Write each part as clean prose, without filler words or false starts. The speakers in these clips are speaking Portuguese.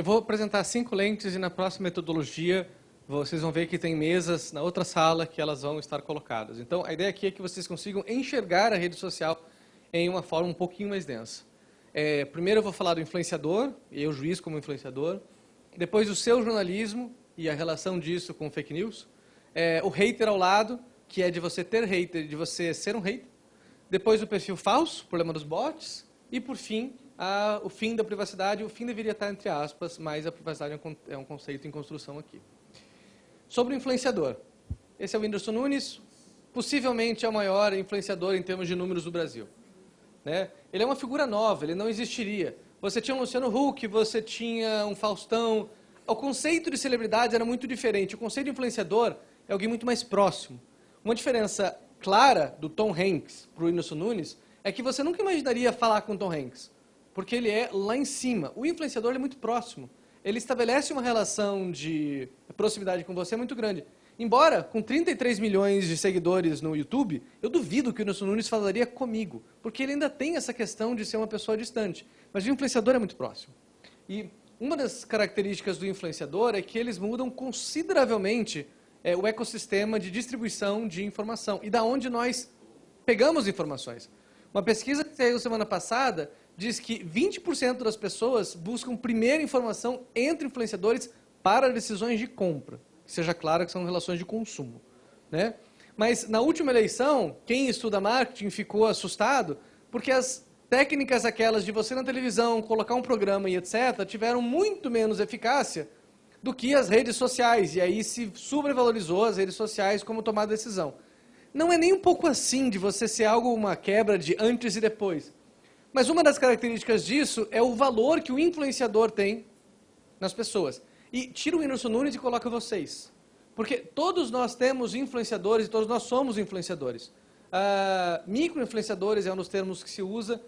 Eu vou apresentar 5 lentes e na próxima metodologia vocês vão ver que tem mesas na outra sala que elas vão estar colocadas. Então, a ideia aqui é que vocês consigam enxergar a rede social em uma forma um pouquinho mais densa. Primeiro eu vou falar do influenciador, eu, juiz, como influenciador. Depois o seu jornalismo e a relação disso com fake news. O hater ao lado, que é de você ter hater, de você ser um hater. Depois o perfil falso, problema dos bots. E, por fim, o fim da privacidade. O fim deveria estar entre aspas, mas a privacidade é um conceito em construção aqui. Sobre o influenciador. Esse é o Whindersson Nunes, possivelmente é o maior influenciador em termos de números do Brasil. Né? Ele é uma figura nova, ele não existiria. Você tinha um Luciano Huck, você tinha um Faustão. O conceito de celebridade era muito diferente. O conceito de influenciador é alguém muito mais próximo. Uma diferença clara do Tom Hanks para o Whindersson Nunes é que você nunca imaginaria falar com o Tom Hanks, porque ele é lá em cima. O influenciador ele é muito próximo. Ele estabelece uma relação de proximidade com você muito grande. Embora, com 33 milhões de seguidores no YouTube, eu duvido que o Whindersson Nunes falaria comigo, porque ele ainda tem essa questão de ser uma pessoa distante. Mas o influenciador é muito próximo. E uma das características do influenciador é que eles mudam consideravelmente o ecossistema de distribuição de informação e da onde nós pegamos informações. Uma pesquisa que saiu semana passada diz que 20% das pessoas buscam primeiro informação entre influenciadores para decisões de compra. Que seja claro que são relações de consumo. Né? Mas na última eleição, quem estuda marketing ficou assustado porque as técnicas aquelas de você na televisão colocar um programa e etc. tiveram muito menos eficácia do que as redes sociais. E aí se sobrevalorizou as redes sociais como tomar decisão. Não é nem um pouco assim de você ser algo, uma quebra de antes e depois. Mas uma das características disso é o valor que o influenciador tem nas pessoas. E tira o Whindersson Nunes e coloca vocês. Porque todos nós temos influenciadores e todos nós somos influenciadores. Micro-influenciadores é um dos termos que se usa.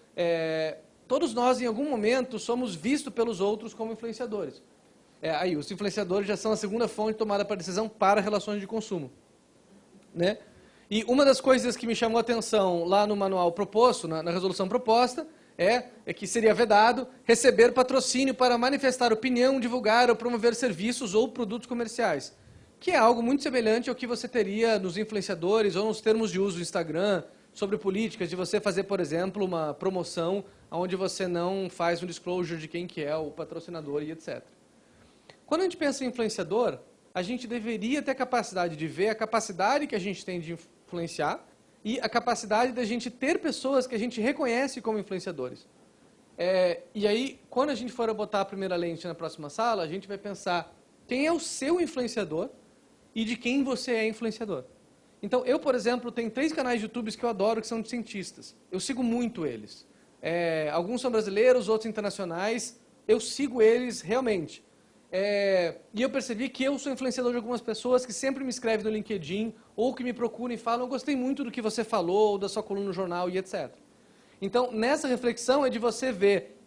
Todos nós, em algum momento, somos vistos pelos outros como influenciadores. Aí, os influenciadores já são a segunda fonte de tomada para decisão para relações de consumo. Né? E uma das coisas que me chamou a atenção lá no manual proposto, na resolução proposta, é que seria vedado receber patrocínio para manifestar opinião, divulgar ou promover serviços ou produtos comerciais. Que é algo muito semelhante ao que você teria nos influenciadores ou nos termos de uso do Instagram, sobre políticas, de você fazer, por exemplo, uma promoção onde você não faz um disclosure de quem que é o patrocinador e etc. Quando a gente pensa em influenciador, a gente deveria ter a capacidade de ver a capacidade que a gente tem de influenciar e a capacidade da gente ter pessoas que a gente reconhece como influenciadores. E aí, quando a gente for botar a primeira lente na próxima sala, a gente vai pensar quem é o seu influenciador e de quem você é influenciador. Então, eu, por exemplo, tenho 3 canais de YouTube que eu adoro, que são de cientistas. Eu sigo muito eles. Alguns são brasileiros, outros internacionais. Eu sigo eles realmente. E eu percebi que eu sou influenciador de algumas pessoas que sempre me escrevem no LinkedIn ou que me procuram e falam, eu gostei muito do que você falou, ou da sua coluna no jornal e etc. Então, nessa reflexão é de você ver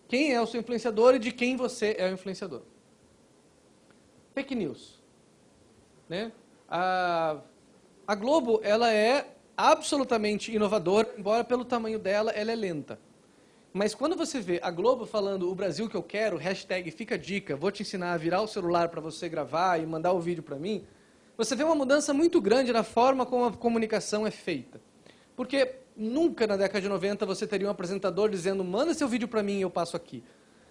quem é o seu influenciador e de quem você é o influenciador. Fake news. Né? A Globo, ela é absolutamente inovadora, embora pelo tamanho dela, ela é lenta. Mas quando você vê a Globo falando o Brasil que eu quero, hashtag fica dica, vou te ensinar a virar o celular para você gravar e mandar o vídeo para mim, você vê uma mudança muito grande na forma como a comunicação é feita. Porque nunca na década de 90 você teria um apresentador dizendo manda seu vídeo para mim e eu passo aqui.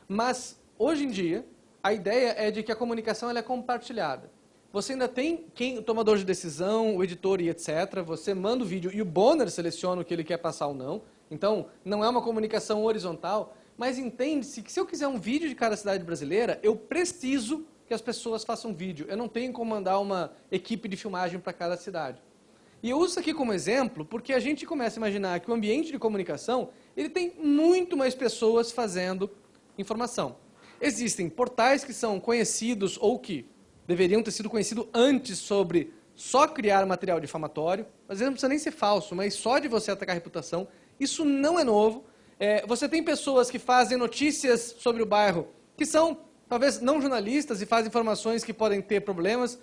Mas hoje em dia, a ideia é de que a comunicação ela é compartilhada. Você ainda tem o tomador de decisão, o editor e etc. Você manda o vídeo e o Bonner seleciona o que ele quer passar ou não. Então, não é uma comunicação horizontal, mas entende-se que se eu quiser um vídeo de cada cidade brasileira, eu preciso que as pessoas façam vídeo. Eu não tenho como mandar uma equipe de filmagem para cada cidade. E eu uso isso aqui como exemplo porque a gente começa a imaginar que o ambiente de comunicação ele tem muito mais pessoas fazendo informação. Existem portais que são conhecidos ou que deveriam ter sido conhecidos antes sobre só criar material difamatório. Às vezes não precisa nem ser falso, mas só de você atacar a reputação. Isso não é novo. Você tem pessoas que fazem notícias sobre o bairro que são, talvez, não jornalistas e fazem informações que podem ter problemas.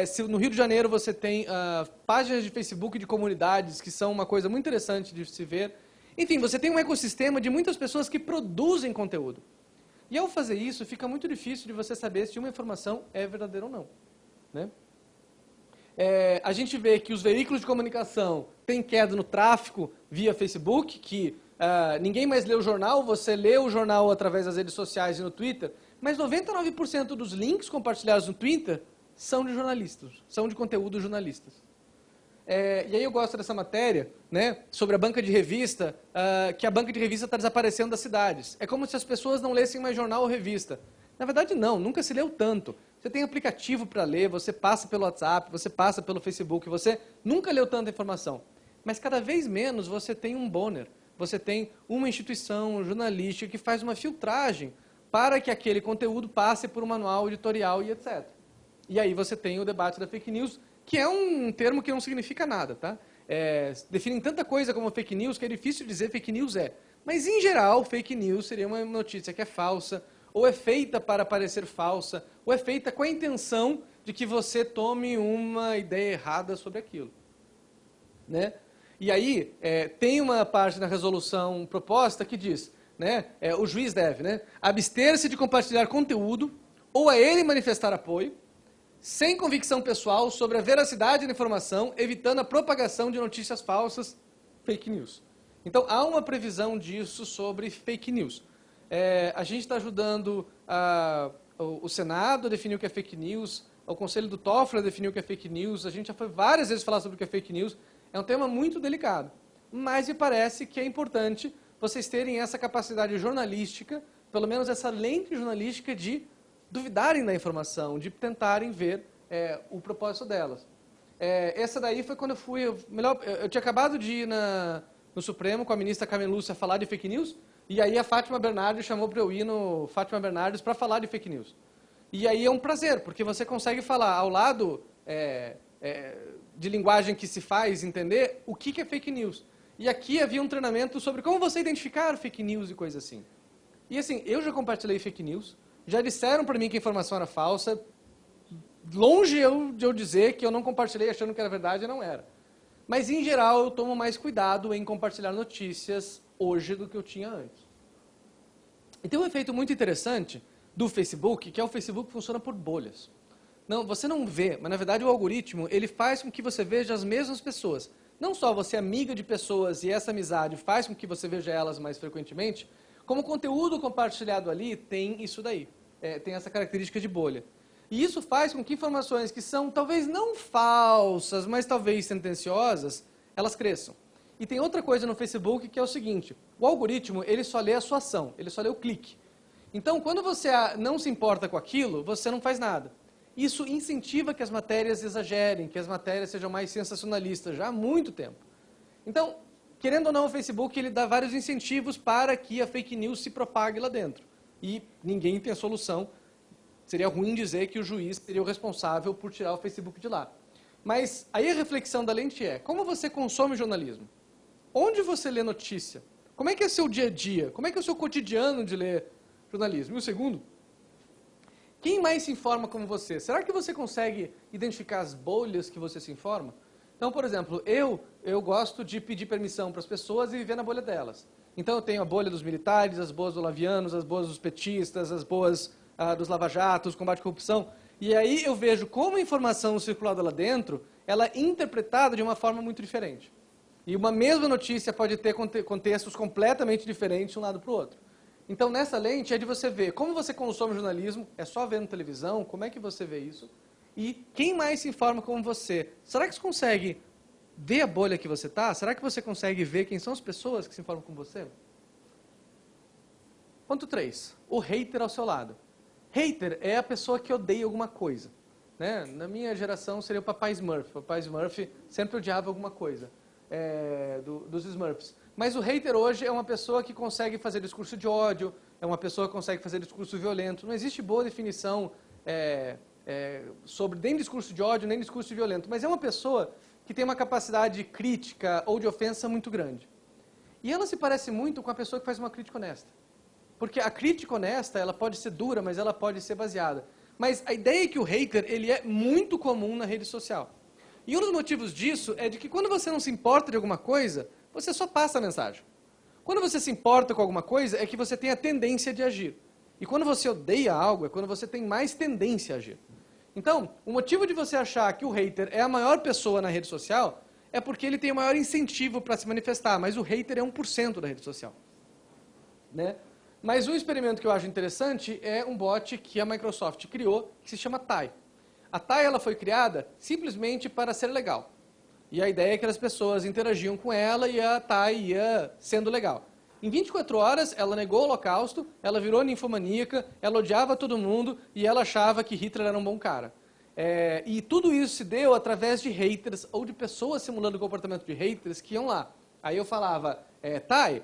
Se no Rio de Janeiro você tem páginas de Facebook de comunidades que são uma coisa muito interessante de se ver. Enfim, você tem um ecossistema de muitas pessoas que produzem conteúdo. E ao fazer isso, fica muito difícil de você saber se uma informação é verdadeira ou não, né? A gente vê que os veículos de comunicação têm queda no tráfego via Facebook, que ninguém mais lê o jornal, você lê o jornal através das redes sociais e no Twitter, mas 99% dos links compartilhados no Twitter são de jornalistas, são de conteúdo jornalistas. E aí eu gosto dessa matéria, né, sobre a banca de revista, que a banca de revista está desaparecendo das cidades. É como se as pessoas não lessem mais jornal ou revista. Na verdade, não, nunca se leu tanto. Você tem aplicativo para ler, você passa pelo WhatsApp, você passa pelo Facebook, você nunca leu tanta informação. Mas cada vez menos você tem um Bonner, você tem uma instituição jornalística que faz uma filtragem para que aquele conteúdo passe por um manual editorial e etc. E aí você tem o debate da fake news, que é um termo que não significa nada, tá? Definem tanta coisa como fake news que é difícil dizer fake news é. Mas, em geral, fake news seria uma notícia que é falsa, ou é feita para parecer falsa, ou é feita com a intenção de que você tome uma ideia errada sobre aquilo, né? E aí, tem uma parte da resolução proposta que diz, né, o juiz deve, né, abster-se de compartilhar conteúdo ou a ele manifestar apoio, sem convicção pessoal sobre a veracidade da informação, evitando a propagação de notícias falsas, fake news. Então, há uma previsão disso sobre fake news. A gente está ajudando o Senado a definir o que é fake news, o Conselho do Toffler a definir o que é fake news, a gente já foi várias vezes falar sobre o que é fake news. É um tema muito delicado, mas me parece que é importante vocês terem essa capacidade jornalística, pelo menos essa lente jornalística de duvidarem da informação, de tentarem ver o propósito delas. Essa daí foi quando eu tinha acabado de ir no Supremo com a ministra Carmen Lúcia falar de fake news, e aí a Fátima Bernardes chamou para eu ir no Fátima Bernardes para falar de fake news. E aí é um prazer, porque você consegue falar ao lado de linguagem que se faz entender o que é fake news. E aqui havia um treinamento sobre como você identificar fake news e coisa assim. E assim, eu já compartilhei fake news, já disseram para mim que a informação era falsa, longe de eu dizer que eu não compartilhei achando que era verdade, não era. Mas, em geral, eu tomo mais cuidado em compartilhar notícias hoje do que eu tinha antes. E tem um efeito muito interessante do Facebook, que é o Facebook funciona por bolhas. Não, você não vê, mas na verdade o algoritmo ele faz com que você veja as mesmas pessoas. Não só você é amiga de pessoas e essa amizade faz com que você veja elas mais frequentemente, como o conteúdo compartilhado ali tem isso daí, tem essa característica de bolha. E isso faz com que informações que são talvez não falsas, mas talvez sentenciosas, elas cresçam. E tem outra coisa no Facebook que é o seguinte, o algoritmo ele só lê a sua ação, ele só lê o clique. Então, quando você não se importa com aquilo, você não faz nada. Isso incentiva que as matérias exagerem, que as matérias sejam mais sensacionalistas, já há muito tempo. Então, querendo ou não, o Facebook ele dá vários incentivos para que a fake news se propague lá dentro. E ninguém tem a solução. Seria ruim dizer que o juiz seria o responsável por tirar o Facebook de lá. Mas aí a reflexão da lente é, como você consome jornalismo? Onde você lê notícia? Como é que é seu dia a dia? Como é que é o seu cotidiano de ler jornalismo? E o segundo, quem mais se informa como você? Será que você consegue identificar as bolhas que você se informa? Então, por exemplo, eu gosto de pedir permissão para as pessoas e viver na bolha delas. Então eu tenho a bolha dos militares, as boas dos olavianos, as boas dos petistas, as boas dos lava-jatos, combate à corrupção. E aí eu vejo como a informação circulada lá dentro, ela é interpretada de uma forma muito diferente. E uma mesma notícia pode ter contextos completamente diferentes de um lado para o outro. Então, nessa lente é de você ver como você consome jornalismo, é só vendo televisão, como é que você vê isso, e quem mais se informa como você. Será que você consegue ver a bolha que você está? Será que você consegue ver quem são as pessoas que se informam com você? Ponto 3. O hater ao seu lado. Hater é a pessoa que odeia alguma coisa. Né? Na minha geração seria o Papai Smurf. O Papai Smurf sempre odiava alguma coisa dos Smurfs. Mas o hater hoje é uma pessoa que consegue fazer discurso de ódio, é uma pessoa que consegue fazer discurso violento. Não existe boa definição sobre nem discurso de ódio, nem discurso violento. Mas é uma pessoa que tem uma capacidade crítica ou de ofensa muito grande. E ela se parece muito com a pessoa que faz uma crítica honesta. Porque a crítica honesta, ela pode ser dura, mas ela pode ser baseada. Mas a ideia é que o hater, ele é muito comum na rede social. E um dos motivos disso é de que quando você não se importa de alguma coisa, você só passa a mensagem. Quando você se importa com alguma coisa, é que você tem a tendência de agir. E quando você odeia algo, é quando você tem mais tendência a agir. Então, o motivo de você achar que o hater é a maior pessoa na rede social é porque ele tem o maior incentivo para se manifestar, mas o hater é 1% da rede social. Né? Mas um experimento que eu acho interessante é um bot que a Microsoft criou, que se chama TIE. A TIE ela foi criada simplesmente para ser legal. E a ideia é que as pessoas interagiam com ela e a TIE ia sendo legal. Em 24 horas, ela negou o Holocausto, ela virou ninfomaníaca, ela odiava todo mundo e ela achava que Hitler era um bom cara. E tudo isso se deu através de haters ou de pessoas simulando o comportamento de haters que iam lá. Aí eu falava, TIE,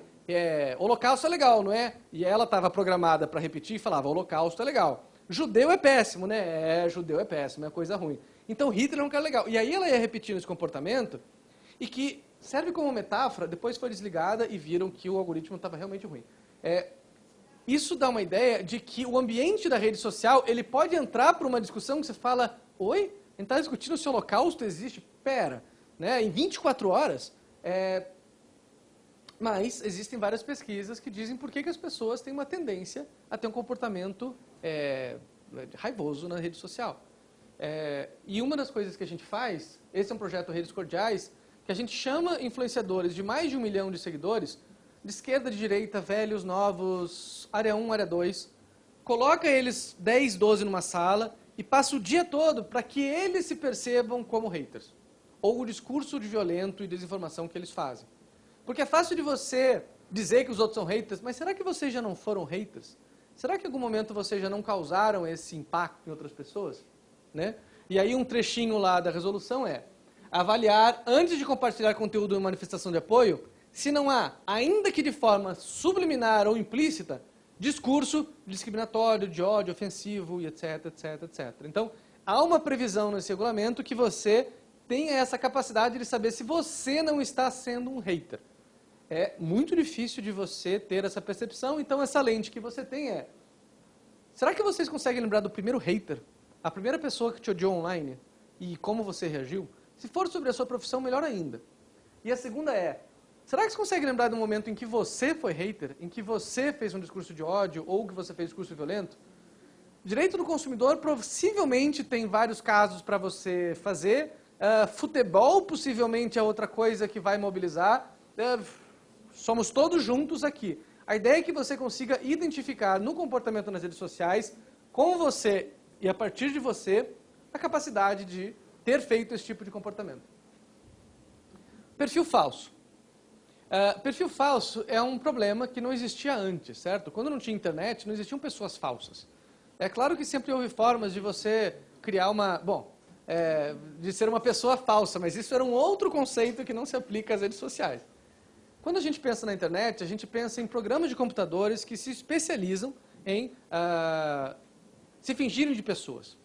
Holocausto é legal, não é? E ela estava programada para repetir e falava, Holocausto é legal. Judeu é péssimo, né? Judeu é péssimo, é coisa ruim. Então Hitler é um cara legal. E aí ela ia repetindo esse comportamento e que serve como metáfora, depois foi desligada e viram que o algoritmo estava realmente ruim. Isso dá uma ideia de que o ambiente da rede social, ele pode entrar para uma discussão que você fala, oi? A gente está discutindo se o Holocausto existe? Pera, né? Em 24 horas? Mas existem várias pesquisas que dizem por que as pessoas têm uma tendência a ter um comportamento raivoso na rede social. E uma das coisas que a gente faz, esse é um projeto Redes Cordiais, que a gente chama influenciadores de mais de 1 milhão de seguidores, de esquerda, de direita, velhos, novos, área 1, área 2, coloca eles 10, 12 numa sala e passa o dia todo para que eles se percebam como haters. Ou o discurso de violento e desinformação que eles fazem. Porque é fácil de você dizer que os outros são haters, mas será que vocês já não foram haters? Será que em algum momento vocês já não causaram esse impacto em outras pessoas? Né? E aí um trechinho lá da resolução é avaliar, antes de compartilhar conteúdo em manifestação de apoio, se não há, ainda que de forma subliminar ou implícita, discurso discriminatório, de ódio, ofensivo, e etc, etc, etc. Então, há uma previsão nesse regulamento que você tenha essa capacidade de saber se você não está sendo um hater. É muito difícil de você ter essa percepção, então essa lente que você tem é... Será que vocês conseguem lembrar do primeiro hater? A primeira pessoa que te odiou online? E como você reagiu? Se for sobre a sua profissão, melhor ainda. E a segunda é... Será que você consegue lembrar do momento em que você foi hater? Em que você fez um discurso de ódio ou que você fez discurso violento? Direito do consumidor possivelmente tem vários casos para você fazer. Futebol possivelmente é outra coisa que vai mobilizar. Somos todos juntos aqui. A ideia é que você consiga identificar no comportamento nas redes sociais, com você e a partir de você, a capacidade de ter feito esse tipo de comportamento. Perfil falso. Perfil falso é um problema que não existia antes, certo? Quando não tinha internet, não existiam pessoas falsas. É claro que sempre houve formas de você criar uma... de ser uma pessoa falsa, mas isso era um outro conceito que não se aplica às redes sociais. Quando a gente pensa na internet, a gente pensa em programas de computadores que se especializam em se fingirem de pessoas.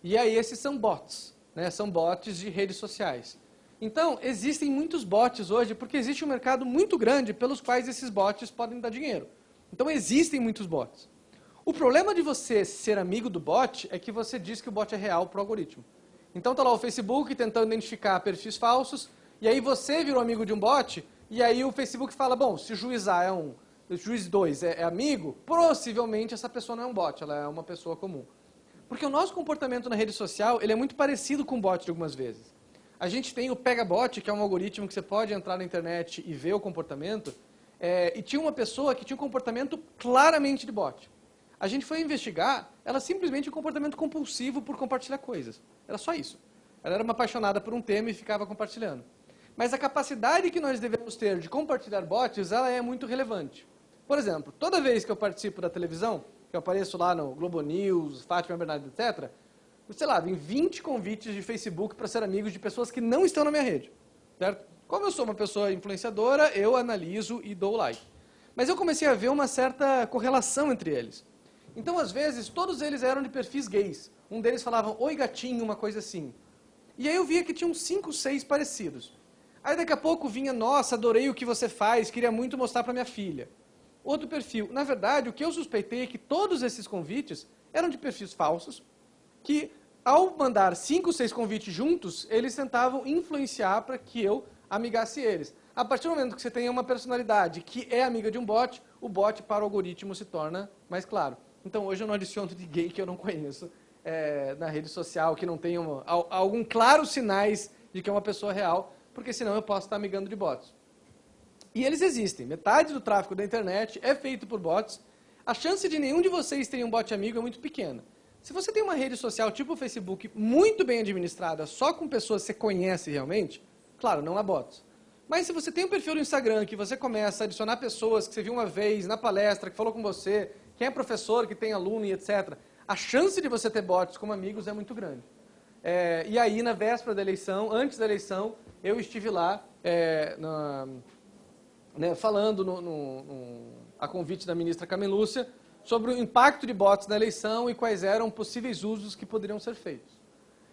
E aí esses são bots, né? São bots de redes sociais. Então, existem muitos bots hoje, porque existe um mercado muito grande pelos quais esses bots podem dar dinheiro. Então, existem muitos bots. O problema de você ser amigo do bot é que você diz que o bot é real para o algoritmo. Então, está lá o Facebook tentando identificar perfis falsos, e aí você virou amigo de um bot, e aí o Facebook fala, bom, se o juiz A o juiz 2 é amigo, possivelmente essa pessoa não é um bot, ela é uma pessoa comum. Porque o nosso comportamento na rede social, ele é muito parecido com o bot de algumas vezes. A gente tem o Pegabot, que é um algoritmo que você pode entrar na internet e ver o comportamento, e tinha uma pessoa que tinha um comportamento claramente de bot. A gente foi investigar, ela simplesmente um comportamento compulsivo por compartilhar coisas. Era só isso. Ela era uma apaixonada por um tema e ficava compartilhando. Mas a capacidade que nós devemos ter de compartilhar bots, ela é muito relevante. Por exemplo, toda vez que eu participo da televisão, que eu apareço lá no Globo News, Fátima Bernardes, etc., sei lá, vem 20 convites de Facebook para ser amigos de pessoas que não estão na minha rede, certo? Como eu sou uma pessoa influenciadora, eu analiso e dou like. Mas eu comecei a ver uma certa correlação entre eles. Então, às vezes, todos eles eram de perfis gays. Um deles falava, oi gatinho, uma coisa assim. E aí eu via que tinham 5, 6 parecidos. Aí daqui a pouco vinha, nossa, adorei o que você faz, queria muito mostrar para minha filha. Outro perfil. Na verdade, o que eu suspeitei é que todos esses convites eram de perfis falsos, que ao mandar 5, 6 convites juntos, eles tentavam influenciar para que eu amigasse eles. A partir do momento que você tem uma personalidade que é amiga de um bot, o bot para o algoritmo se torna mais claro. Então, hoje eu não adiciono ninguém que eu não conheço na rede social, que não tenha algum claro sinais de que é uma pessoa real, porque senão eu posso estar migando de bots. E eles existem. Metade do tráfego da internet é feito por bots. A chance de nenhum de vocês ter um bot amigo é muito pequena. Se você tem uma rede social tipo o Facebook muito bem administrada, só com pessoas que você conhece realmente, claro, não há bots. Mas se você tem um perfil no Instagram que você começa a adicionar pessoas que você viu uma vez na palestra, que falou com você, quem é professor, que tem aluno e etc., a chance de você ter bots como amigos é muito grande. E aí, na véspera da eleição, antes da eleição, eu estive lá falando a convite da ministra Carmen Lúcia sobre o impacto de bots na eleição e quais eram possíveis usos que poderiam ser feitos.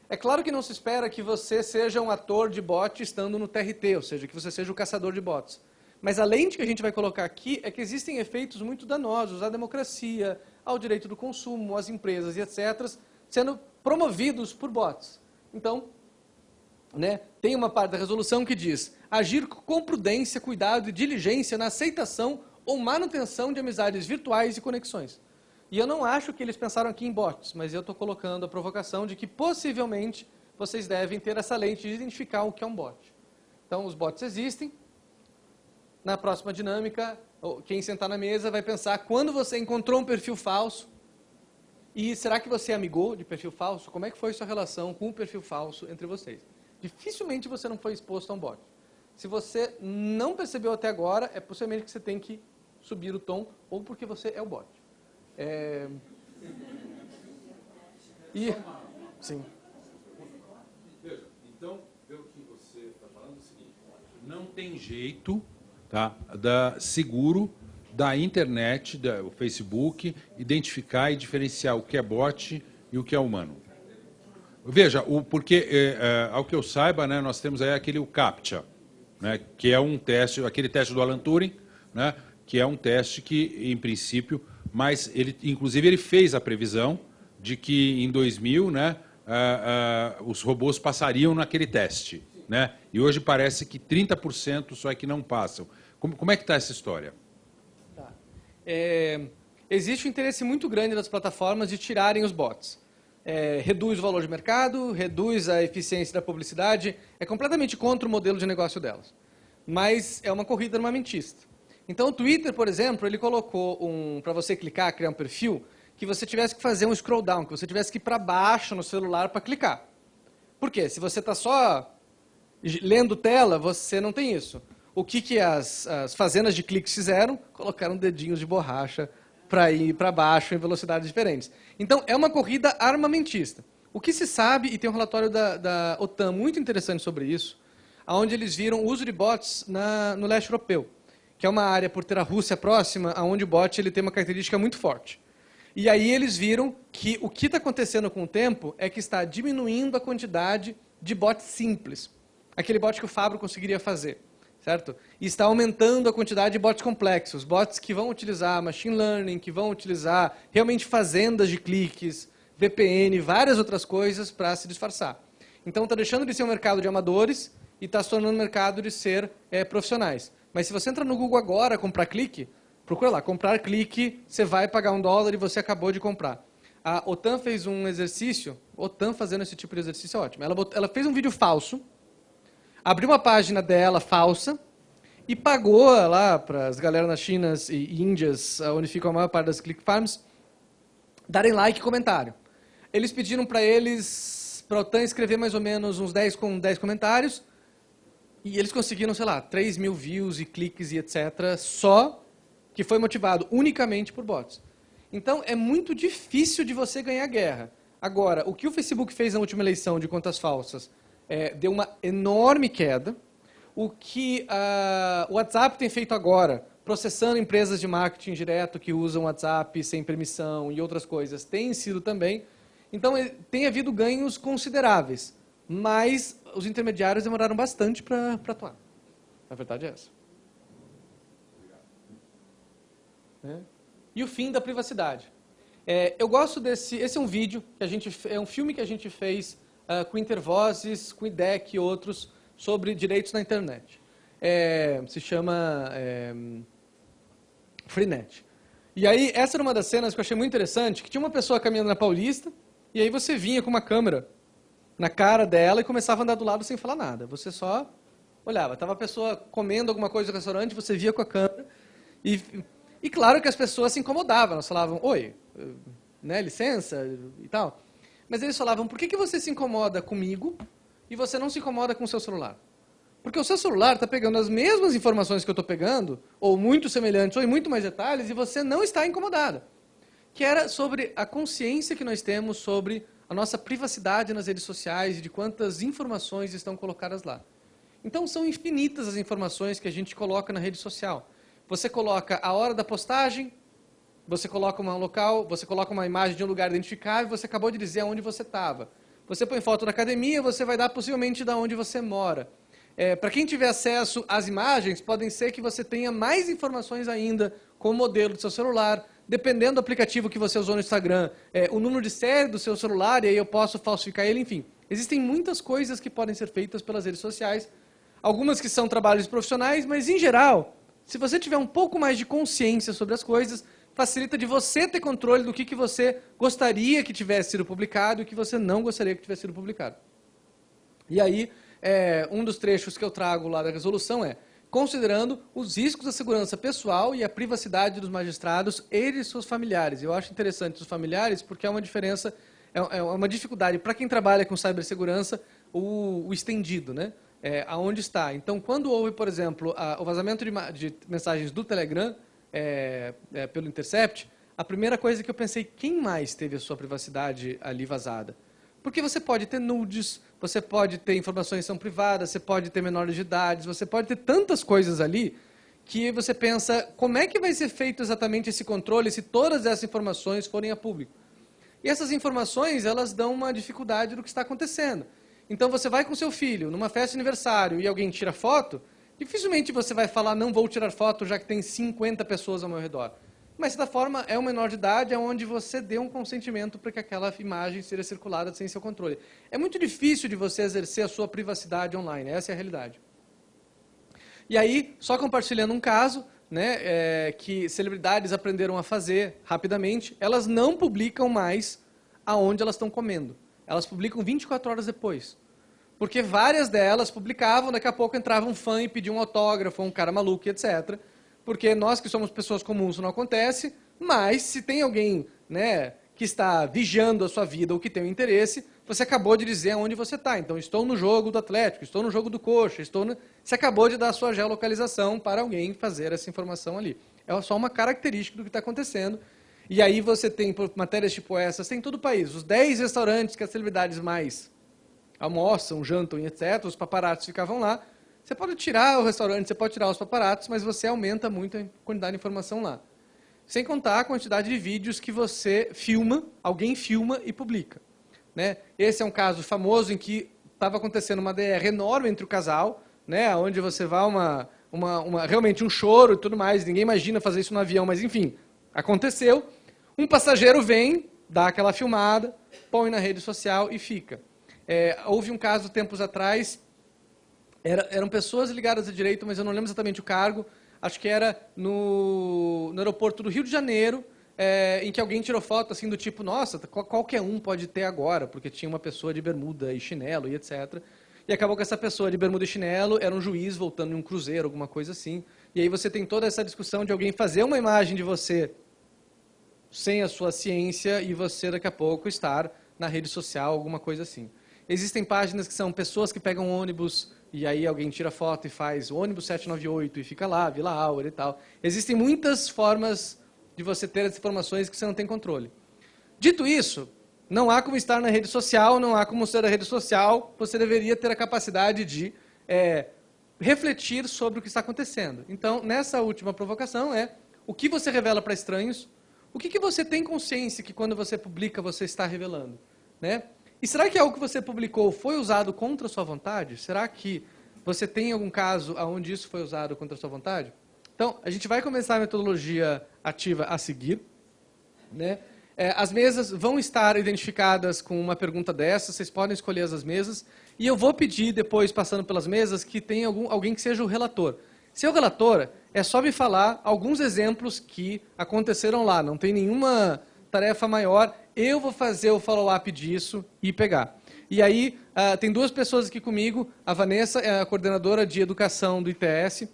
É claro que não se espera que você seja um ator de bot estando no TRT, ou seja, que você seja o caçador de bots. Mas a lente que a gente vai colocar aqui é que existem efeitos muito danosos à democracia, ao direito do consumo, às empresas e etc., sendo promovidos por bots. Então, tem uma parte da resolução que diz: agir com prudência, cuidado e diligência na aceitação ou manutenção de amizades virtuais e conexões. E eu não acho que eles pensaram aqui em bots, mas eu estou colocando a provocação de que possivelmente vocês devem ter essa lente de identificar o que é um bot. Então, os bots existem. Na próxima dinâmica, quem sentar na mesa vai pensar quando você encontrou um perfil falso e será que você amigou de perfil falso? Como é que foi sua relação com o perfil falso entre vocês? Dificilmente você não foi exposto a um bot. Se você não percebeu até agora, é possivelmente que você tem que subir o tom ou porque você é o bot. Sim. Veja, então, pelo que você está falando, é o seguinte: não tem jeito, tá, seguro da internet, do Facebook, identificar e diferenciar o que é bot e o que é humano. Veja, porque, ao que eu saiba, nós temos aí o CAPTCHA, que é um teste, aquele teste do Alan Turing, que é um teste que, em princípio, mas inclusive ele fez a previsão de que em 2000, os robôs passariam naquele teste, e hoje parece que 30% só é que não passam. Como é que está essa história? Tá. Existe um interesse muito grande das plataformas de tirarem os bots. Reduz o valor de mercado, reduz a eficiência da publicidade, é completamente contra o modelo de negócio delas. Mas é uma corrida armamentista. Então, o Twitter, por exemplo, ele colocou para você clicar, criar um perfil, que você tivesse que fazer um scroll down, que você tivesse que ir para baixo no celular para clicar. Por quê? Se você está só lendo tela, você não tem isso. O que as fazendas de cliques fizeram? Colocaram dedinhos de borracha para ir para baixo em velocidades diferentes. Então, é uma corrida armamentista. O que se sabe, e tem um relatório da OTAN muito interessante sobre isso, onde eles viram o uso de bots no leste europeu, que é uma área, por ter a Rússia próxima, onde o bot ele tem uma característica muito forte. E aí eles viram que o que está acontecendo com o tempo é que está diminuindo a quantidade de bots simples. Aquele bot que o Fabro conseguiria fazer, certo? E está aumentando a quantidade de bots complexos, bots que vão utilizar machine learning, que vão utilizar realmente fazendas de cliques, VPN, várias outras coisas para se disfarçar. Então está deixando de ser um mercado de amadores e está se tornando um mercado de ser profissionais. Mas se você entra no Google agora, comprar clique, procura lá, comprar clique, você vai pagar $1 e você acabou de comprar. A OTAN fez um exercício, OTAN fazendo esse tipo de exercício é ótimo. Ela fez um vídeo falso, abriu uma página dela falsa e pagou lá para as galera nas Chinas e Índias, onde ficam a maior parte das click farms, darem like e comentário. Eles pediram para a OTAN escrever mais ou menos uns 10 comentários, e eles conseguiram, sei lá, 3 mil views e cliques e etc., só que foi motivado unicamente por bots. Então, é muito difícil de você ganhar guerra. Agora, o que o Facebook fez na última eleição de contas falsas deu uma enorme queda. O que o WhatsApp tem feito agora, processando empresas de marketing direto que usam WhatsApp sem permissão e outras coisas, tem sido também. Então, tem havido ganhos consideráveis. Mas os intermediários demoraram bastante para atuar. A verdade é essa. E o fim da privacidade. Eu gosto desse... Esse é um vídeo, é um filme que a gente fez com Intervozes, com IDEC e outros, sobre direitos na internet. Se chama Freenet. E aí, essa era uma das cenas que eu achei muito interessante, que tinha uma pessoa caminhando na Paulista, e aí você vinha com uma câmera na cara dela e começava a andar do lado sem falar nada. Você só olhava. Tava a pessoa comendo alguma coisa no restaurante, você via com a câmera. E claro que as pessoas se incomodavam. Elas falavam, oi, né, licença e tal. Mas eles falavam, por que você se incomoda comigo e você não se incomoda com o seu celular? Porque o seu celular está pegando as mesmas informações que eu estou pegando, ou muito semelhantes, ou em muito mais detalhes, e você não está incomodada. Que era sobre a consciência que nós temos sobre a nossa privacidade nas redes sociais e de quantas informações estão colocadas lá. Então, são infinitas as informações que a gente coloca na rede social. Você coloca a hora da postagem, você coloca um local, você coloca uma imagem de um lugar identificável, você acabou de dizer aonde você estava. Você põe foto da academia, você vai dar possivelmente de onde você mora. Para quem tiver acesso às imagens, podem ser que você tenha mais informações ainda com o modelo do seu celular, dependendo do aplicativo que você usou no Instagram, o número de série do seu celular, e aí eu posso falsificar ele, enfim. Existem muitas coisas que podem ser feitas pelas redes sociais, algumas que são trabalhos profissionais, mas em geral, se você tiver um pouco mais de consciência sobre as coisas, facilita de você ter controle do que você gostaria que tivesse sido publicado e o que você não gostaria que tivesse sido publicado. E aí, um dos trechos que eu trago lá da resolução é considerando os riscos da segurança pessoal e a privacidade dos magistrados e de seus familiares. Eu acho interessante os familiares porque é uma diferença, é uma dificuldade para quem trabalha com cibersegurança, o estendido, né? Aonde está. Então, quando houve, por exemplo, o vazamento de mensagens do Telegram pelo Intercept, a primeira coisa que eu pensei, quem mais teve a sua privacidade ali vazada? Porque você pode ter nudes, você pode ter informações que são privadas, você pode ter menores de idade, você pode ter tantas coisas ali que você pensa, como é que vai ser feito exatamente esse controle se todas essas informações forem a público? E essas informações, elas dão uma dificuldade do que está acontecendo. Então você vai com seu filho numa festa de aniversário e alguém tira foto, dificilmente você vai falar, não vou tirar foto já que tem 50 pessoas ao meu redor. Mas, de certa forma, é um menor de idade onde você deu um consentimento para que aquela imagem seja circulada sem seu controle. É muito difícil de você exercer a sua privacidade online, essa é a realidade. E aí, só compartilhando um caso, né, que celebridades aprenderam a fazer rapidamente, elas não publicam mais aonde elas estão comendo. Elas publicam 24 horas depois. Porque várias delas publicavam, daqui a pouco entrava um fã e pedia um autógrafo, um cara maluco, etc., porque nós que somos pessoas comuns isso não acontece, mas se tem alguém, né, que está vigiando a sua vida ou que tem um interesse, você acabou de dizer onde você está. Então, estou no jogo do Atlético, estou no jogo do Coxa, você acabou de dar a sua geolocalização para alguém fazer essa informação ali. É só uma característica do que está acontecendo. E aí você tem, por matérias tipo essas, tem em todo o país, os 10 restaurantes que as celebridades mais almoçam, jantam e etc., os paparazzi ficavam lá. Você pode tirar o restaurante, você pode tirar os paparazzi, mas você aumenta muito a quantidade de informação lá. Sem contar a quantidade de vídeos que você filma, alguém filma e publica. Né? Esse é um caso famoso em que estava acontecendo uma DR enorme entre o casal, né, onde você vai realmente um choro e tudo mais, ninguém imagina fazer isso no avião, mas enfim, aconteceu. Um passageiro vem, dá aquela filmada, põe na rede social e fica. Houve um caso tempos atrás, eram pessoas ligadas à direita, mas eu não lembro exatamente o cargo, acho que era no aeroporto do Rio de Janeiro, em que alguém tirou foto assim do tipo, nossa, qualquer um pode ter agora, porque tinha uma pessoa de bermuda e chinelo e etc. E acabou que essa pessoa de bermuda e chinelo era um juiz voltando em um cruzeiro, alguma coisa assim. E aí você tem toda essa discussão de alguém fazer uma imagem de você sem a sua ciência e você daqui a pouco estar na rede social, alguma coisa assim. Existem páginas que são pessoas que pegam ônibus e aí alguém tira foto e faz o ônibus 798 e fica lá, Vila Áurea e tal. Existem muitas formas de você ter as informações que você não tem controle. Dito isso, não há como estar na rede social, não há como ser na rede social, você deveria ter a capacidade de refletir sobre o que está acontecendo. Então, nessa última provocação o que você revela para estranhos, o que você tem consciência que quando você publica você está revelando, né? E será que algo que você publicou foi usado contra a sua vontade? Será que você tem algum caso onde isso foi usado contra a sua vontade? Então, a gente vai começar a metodologia ativa a seguir, né? As mesas vão estar identificadas com uma pergunta dessa, vocês podem escolher as mesas, e eu vou pedir depois, passando pelas mesas, que tenha alguém que seja o relator. Se é o relator, é só me falar alguns exemplos que aconteceram lá. Não tem nenhuma tarefa maior. Eu vou fazer o follow-up disso e pegar. E aí, tem duas pessoas aqui comigo. A Vanessa é a coordenadora de educação do ITS.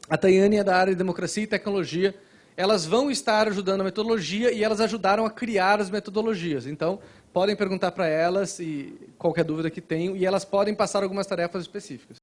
A Tayane é da área de democracia e tecnologia. Elas vão estar ajudando a metodologia e elas ajudaram a criar as metodologias. Então, podem perguntar para elas e qualquer dúvida que tenham, e elas podem passar algumas tarefas específicas.